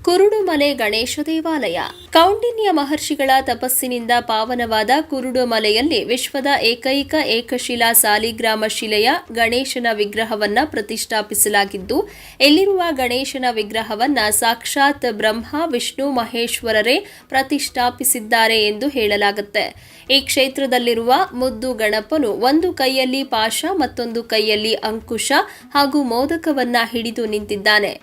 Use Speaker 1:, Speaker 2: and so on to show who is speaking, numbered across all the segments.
Speaker 1: ಕುರುಡುಮಲೆ ಗಣೇಶ ದೇವಾಲಯ. ಕೌಂಡಿನ್ಯ ಮಹರ್ಷಿಗಳ ತಪಸ್ಸಿನಿಂದ ಪಾವನವಾದ ಕುರುಡುಮಲೆಯಲ್ಲಿ ವಿಶ್ವದ ಏಕೈಕ ಏಕಶಿಲಾ ಸಾಲಿಗ್ರಾಮ ಶಿಲೆಯ ಗಣೇಶನ ವಿಗ್ರಹವನ್ನ ಪ್ರತಿಷ್ಠಾಪಿಸಲಾಗಿದ್ದು, ಇಲ್ಲಿರುವ ಗಣೇಶನ ವಿಗ್ರಹವನ್ನ ಸಾಕ್ಷಾತ್ ಬ್ರಹ್ಮ ವಿಷ್ಣು ಮಹೇಶ್ವರರೇ ಪ್ರತಿಷ್ಠಾಪಿಸಿದ್ದಾರೆ ಎಂದು ಹೇಳಲಾಗುತ್ತೆ. ಈ ಕ್ಷೇತ್ರದಲ್ಲಿರುವ ಮುದ್ದು ಗಣಪನು ಒಂದು ಕೈಯಲ್ಲಿ ಪಾಶ ಮತ್ತೊಂದು ಕೈಯಲ್ಲಿ ಅಂಕುಶ ಹಾಗೂ ಮೋದಕವನ್ನ ಹಿಡಿದು ನಿಂತಿದ್ದಾನೆ.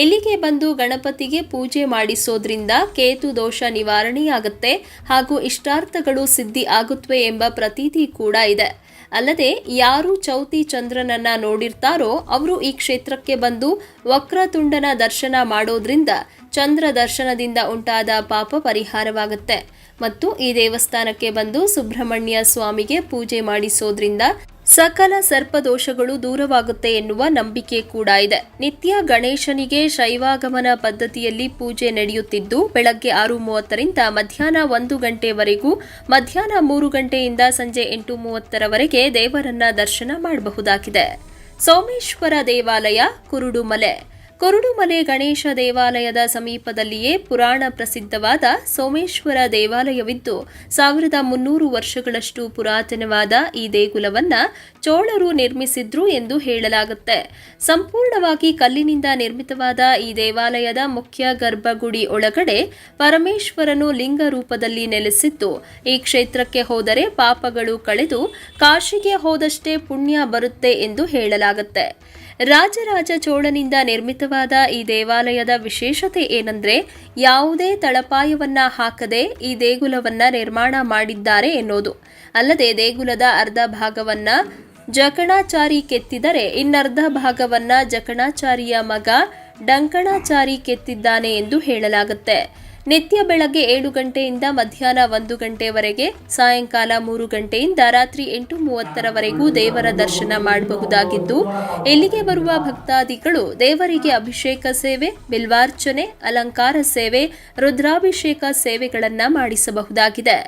Speaker 1: ಇಲ್ಲಿಗೆ ಬಂದು ಗಣಪತಿಗೆ ಪೂಜೆ ಮಾಡಿಸೋದ್ರಿಂದ ಕೇತು ದೋಷ ನಿವಾರಣೆಯಾಗುತ್ತೆ ಹಾಗೂ ಇಷ್ಟಾರ್ಥಗಳು ಸಿದ್ಧಿ ಆಗುತ್ತವೆ ಎಂಬ ಪ್ರತೀತಿ ಕೂಡ ಇದೆ. ಅಲ್ಲದೆ ಯಾರು ಚೌತಿ ಚಂದ್ರನನ್ನ ನೋಡಿರ್ತಾರೋ ಅವರು ಈ ಕ್ಷೇತ್ರಕ್ಕೆ ಬಂದು ವಕ್ರತುಂಡನ ದರ್ಶನ ಮಾಡೋದ್ರಿಂದ ಚಂದ್ರ ದರ್ಶನದಿಂದ ಉಂಟಾದ ಪಾಪ ಪರಿಹಾರವಾಗುತ್ತೆ ಮತ್ತು ಈ ದೇವಸ್ಥಾನಕ್ಕೆ ಬಂದು ಸುಬ್ರಹ್ಮಣ್ಯ ಸ್ವಾಮಿಗೆ ಪೂಜೆ ಮಾಡಿಸೋದ್ರಿಂದ ಸಕಲ ಸರ್ಪದೋಷಗಳು ದೂರವಾಗುತ್ತೆ ಎನ್ನುವ ನಂಬಿಕೆ ಕೂಡ ಇದೆ. ನಿತ್ಯ ಗಣೇಶನಿಗೆ ಶೈವಾಗಮನ ಪದ್ಧತಿಯಲ್ಲಿ ಪೂಜೆ ನಡೆಯುತ್ತಿದ್ದು, ಬೆಳಗ್ಗೆ 6:30ರಿಂದ ಮಧ್ಯಾಹ್ನ 1 ಗಂಟೆವರೆಗೂ, ಮಧ್ಯಾಹ್ನ 3 ಗಂಟೆಯಿಂದ ಸಂಜೆ 8:30ರವರೆಗೆ ದೇವರನ್ನ ದರ್ಶನ ಮಾಡಬಹುದಾಗಿದೆ. ಸೋಮೇಶ್ವರ ದೇವಾಲಯ, ಕುರುಡುಮಲೆ. ಕುರುಡುಮಲೆ ಗಣೇಶ ದೇವಾಲಯದ ಸಮೀಪದಲ್ಲಿಯೇ ಪುರಾಣ ಪ್ರಸಿದ್ಧವಾದ ಸೋಮೇಶ್ವರ ದೇವಾಲಯವಿದ್ದು, 1300 ವರ್ಷಗಳಷ್ಟು ಪುರಾತನವಾದ ಈ ದೇಗುಲವನ್ನ ಚೋಳರು ನಿರ್ಮಿಸಿದ್ರು ಎಂದು ಹೇಳಲಾಗುತ್ತೆ. ಸಂಪೂರ್ಣವಾಗಿ ಕಲ್ಲಿನಿಂದ ನಿರ್ಮಿತವಾದ ಈ ದೇವಾಲಯದ ಮುಖ್ಯ ಗರ್ಭಗುಡಿ ಒಳಗಡೆ ಪರಮೇಶ್ವರನು ಲಿಂಗ ರೂಪದಲ್ಲಿ ನೆಲೆಸಿದ್ದು, ಈ ಕ್ಷೇತ್ರಕ್ಕೆ ಹೋದರೆ ಪಾಪಗಳು ಕಳೆದು ಕಾಶಿಗೆ ಹೋದಷ್ಟೇ ಪುಣ್ಯ ಬರುತ್ತೆ ಎಂದು ಹೇಳಲಾಗುತ್ತೆ. ರಾಜರಾಜ ಚೋಳನಿಂದ ನಿರ್ಮಿತವಾದ ಈ ದೇವಾಲಯದ ವಿಶೇಷತೆ ಏನಂದ್ರೆ, ಯಾವುದೇ ತಳಪಾಯವನ್ನ ಹಾಕದೆ ಈ ದೇಗುಲವನ್ನ ನಿರ್ಮಾಣ ಮಾಡಿದ್ದಾರೆ ಎನ್ನುವುದು. ಅಲ್ಲದೆ ದೇಗುಲದ ಅರ್ಧ ಭಾಗವನ್ನ ಜಕಣಾಚಾರಿ ಕೆತ್ತಿದರೆ ಇನ್ನರ್ಧ ಭಾಗವನ್ನ ಜಕಣಾಚಾರಿಯ ಮಗ ಡಂಕಣಾಚಾರಿ ಕೆತ್ತಿದ್ದಾನೆ ಎಂದು ಹೇಳಲಾಗುತ್ತೆ. ನಿತ್ಯ ಬೆಳಗ್ಗೆ 7 ಗಂಟೆಯಿಂದ ಮಧ್ಯಾಹ್ನ 1 ಗಂಟೆವರೆಗೆ, ಸಾಯಂಕಾಲ 3 ಗಂಟೆಯಿಂದ ರಾತ್ರಿ 8:30ರವರೆಗೂ ದೇವರ ದರ್ಶನ ಮಾಡಬಹುದಾಗಿದ್ದು, ಇಲ್ಲಿಗೆ ಬರುವ ಭಕ್ತಾದಿಗಳು ದೇವರಿಗೆ ಅಭಿಷೇಕ ಸೇವೆ, ಬಿಲ್ವಾರ್ಚನೆ, ಅಲಂಕಾರ ಸೇವೆ, ರುದ್ರಾಭಿಷೇಕ ಸೇವೆಗಳನ್ನು ಮಾಡಿಸಬಹುದಾಗಿದೆ.